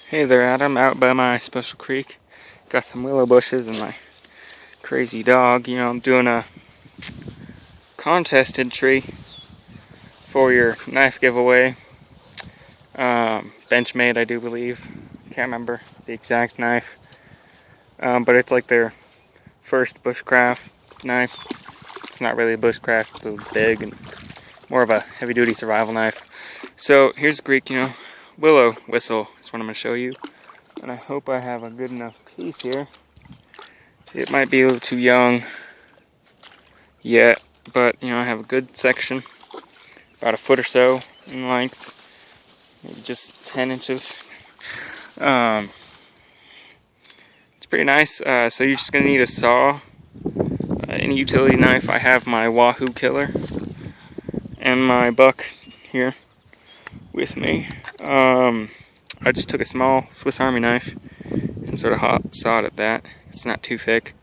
Hey there, Adam. Out by my special creek. Got some willow bushes and my crazy dog. I'm doing a contested tree for your knife giveaway. Benchmade, I do believe. Can't remember the exact knife. But it's like their first bushcraft knife. It's not really a bushcraft, it's a little big and more of a heavy-duty survival knife. So here's the creek, Willow whistle is what I'm going to show you. And I hope I have a good enough piece here. It might be a little too young yet, but I have a good section, about a foot or so in length, maybe just 10 inches. It's pretty nice. So you're just going to need a saw, any utility knife. I have my Wahoo killer and my buck here with me. I just took a small Swiss Army knife and sort of sawed at that. It's not too thick.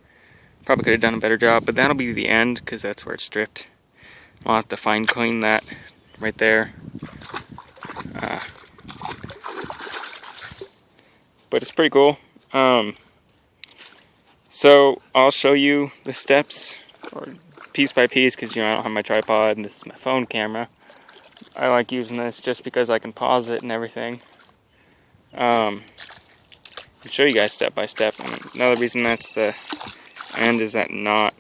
Probably could have done a better job, but that'll be the end because that's where it's stripped. I'll have to fine clean that right there. But it's pretty cool. So I'll show you the steps, or piece by piece, because I don't have my tripod and this is my phone camera. I like using this just because I can pause it and everything. And show you guys step by step. And another reason that's the end is that knot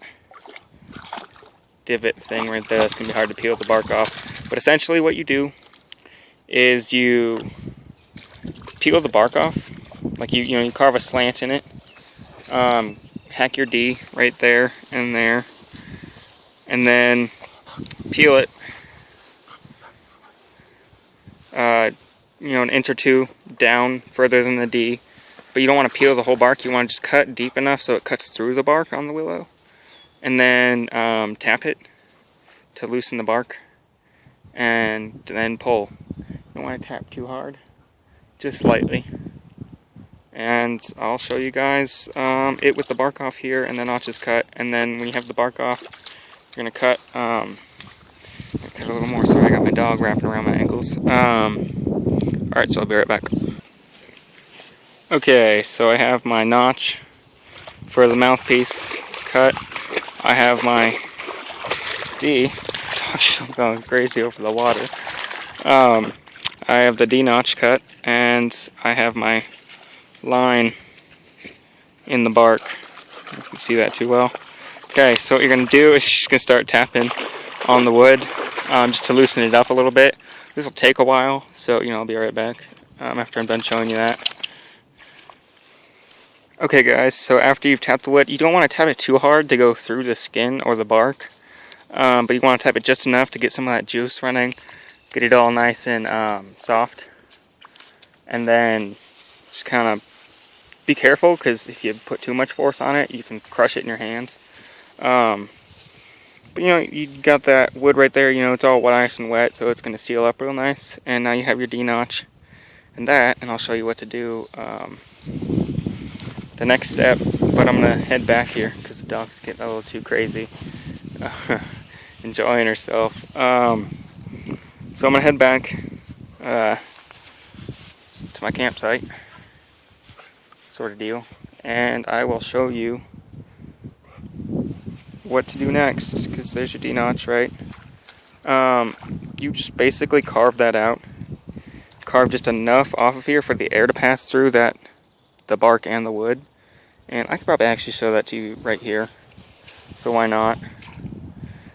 divot thing right there. That's gonna be hard to peel the bark off. But essentially, what you do is you peel the bark off, like you carve a slant in it. Hack your D right there and there, and then peel it. An inch or two down further than the D, but you don't want to peel the whole bark. You want to just cut deep enough so it cuts through the bark on the willow, and then tap it to loosen the bark, and then pull. You don't want to tap too hard, just lightly. And I'll show you guys it with the bark off here, and then I'll just cut. And then when you have the bark off, you're gonna cut. Cut a little more. Sorry, I got my dog wrapping around my ankles. Alright, so I'll be right back. Okay, so I have my notch for the mouthpiece cut. I have my D. I'm going crazy over the water. I have the D notch cut, and I have my line in the bark. You can see that too well. Okay, so what you're going to do is you're just going to start tapping on the wood just to loosen it up a little bit. This will take a while, so I'll be right back after I'm done showing you that. Okay guys, so after you've tapped the wood, you don't want to tap it too hard to go through the skin or the bark, but you want to tap it just enough to get some of that juice running, get it all nice and soft, and then just kind of be careful, because if you put too much force on it, you can crush it in your hands. But you got that wood right there, it's all nice and wet, so it's going to seal up real nice. And now you have your D-notch and that, and I'll show you what to do the next step. But I'm going to head back here because the dog's getting a little too crazy, enjoying herself. So I'm going to head back to my campsite, sort of deal, and I will show you what to do next, because there's your D-notch, right? You just basically carve that out. Carve just enough off of here for the air to pass through the bark and the wood. And I could probably actually show that to you right here, so why not?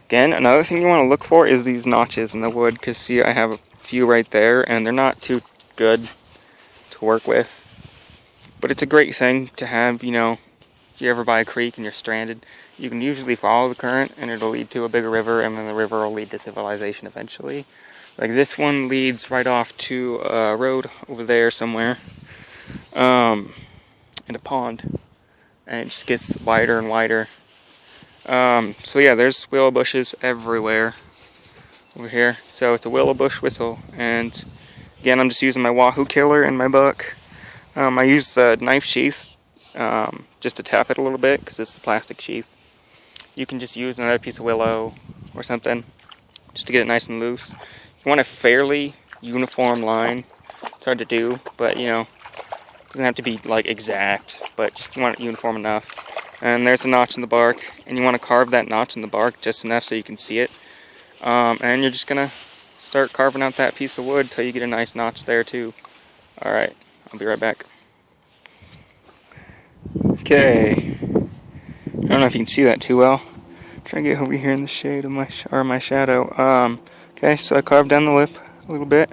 Again, another thing you want to look for is these notches in the wood, because see, I have a few right there, and they're not too good to work with. But it's a great thing to have, if you ever by a creek and you're stranded, you can usually follow the current and it'll lead to a bigger river, and then the river will lead to civilization eventually. Like this one leads right off to a road over there somewhere, and a pond, and it just gets wider and wider. So yeah, there's willow bushes everywhere over here. So it's a willow bush whistle, and again, I'm just using my Wahoo killer and my buck. I use the knife sheath just to tap it a little bit, because it's the plastic sheath. You can just use another piece of willow or something just to get it nice and loose. You want a fairly uniform line. It's hard to do, but Doesn't have to be like exact, but just you want it uniform enough. And there's a notch in the bark, and you want to carve that notch in the bark just enough so you can see it. And you're just gonna start carving out that piece of wood till you get a nice notch there too. Alright, I'll be right back. Okay, I don't know if you can see that too well. Try to get over here in the shade of my shadow. Okay, so I carved down the lip a little bit.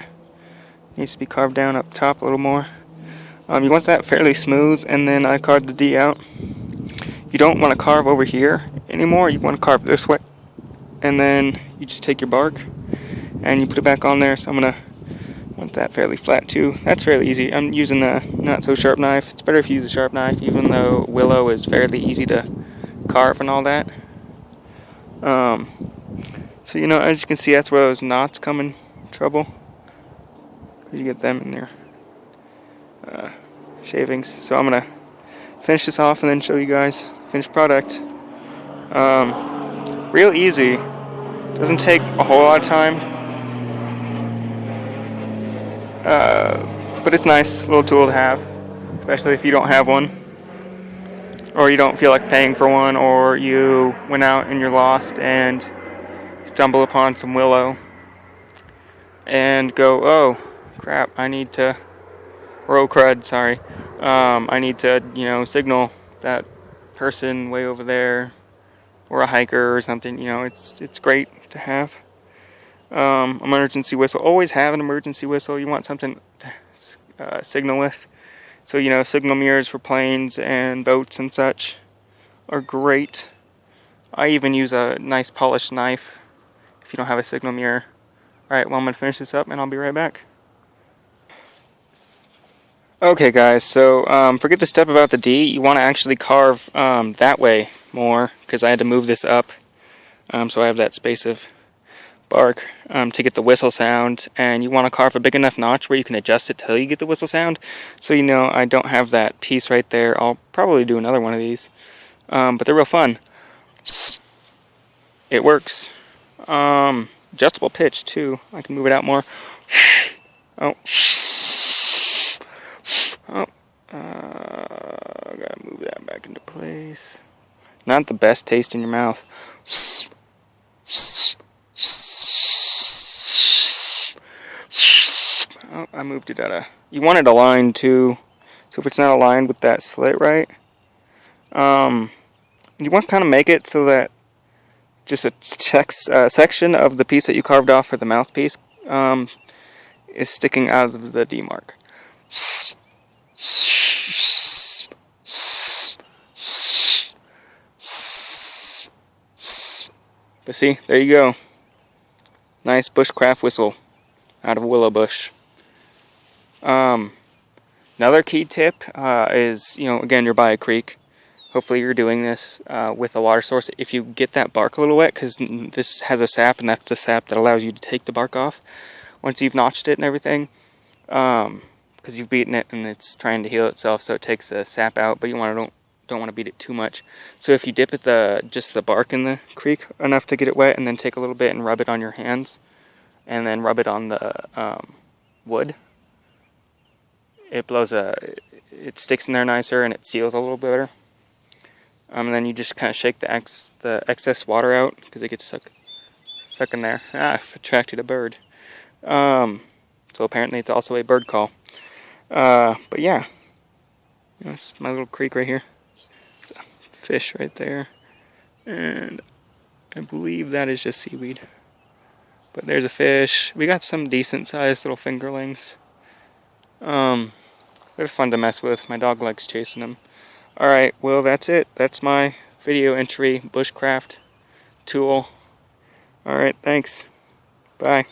Needs to be carved down up top a little more. You want that fairly smooth, and then I carved the D out. You don't want to carve over here anymore. You want to carve this way, and then you just take your bark and you put it back on there. So I'm gonna want that fairly flat too. That's fairly easy. I'm using a not so sharp knife. It's better if you use a sharp knife, even though Willow is fairly easy to carve and all that. So you know, as you can see, that's where those knots come in trouble. You get them in there. Shavings. So I'm gonna finish this off and then show you guys the finished product. Real easy. Doesn't take a whole lot of time. But it's nice little tool to have, especially if you don't have one, or you don't feel like paying for one, or you went out and you're lost and stumble upon some willow and go, oh crap, I need to sorry. I need to, you know, signal that person way over there, or a hiker or something. You know, it's great to have. Emergency whistle. Always have an emergency whistle. You want something to signal with. So, you know, signal mirrors for planes and boats and such are great. I even use a nice polished knife if you don't have a signal mirror. Alright, well, I'm going to finish this up and I'll be right back. Okay guys, so forget the step about the D. You want to actually carve that way more, because I had to move this up so I have that space of bark to get the whistle sound, and you want to carve a big enough notch where you can adjust it till you get the whistle sound. So you know, I don't have that piece right there. I'll probably do another one of these, but they're real fun. It works. Adjustable pitch too. I can move it out more. Oh. Gotta move that back into place. Not the best taste in your mouth. Oh, I moved it out of. You want it aligned too. So if it's not aligned with that slit right, you want to kind of make it so that just a section of the piece that you carved off for the mouthpiece is sticking out of the D mark. But see, there you go. Nice bushcraft whistle out of a willow bush. Another key tip is, you know, again, you're by a creek. Hopefully you're doing this with a water source. If you get that bark a little wet, because this has a sap, and that's the sap that allows you to take the bark off once you've notched it and everything. Because you've beaten it and it's trying to heal itself, so it takes the sap out, but you don't want to beat it too much. So if you dip it just the bark in the creek enough to get it wet, and then take a little bit and rub it on your hands, and then rub it on the wood, it sticks in there nicer and it seals a little bit better. And then you just kind of shake the excess water out, because it gets stuck in there. I've attracted a bird. So apparently it's also a bird call. But yeah, that's my little creek right here. There's a fish right there, and I believe that is just seaweed. But there's a fish. We got some decent sized little fingerlings. They're fun to mess with. My dog likes chasing them. Alright, well, that's it. That's my video entry bushcraft tool. Alright, thanks. Bye.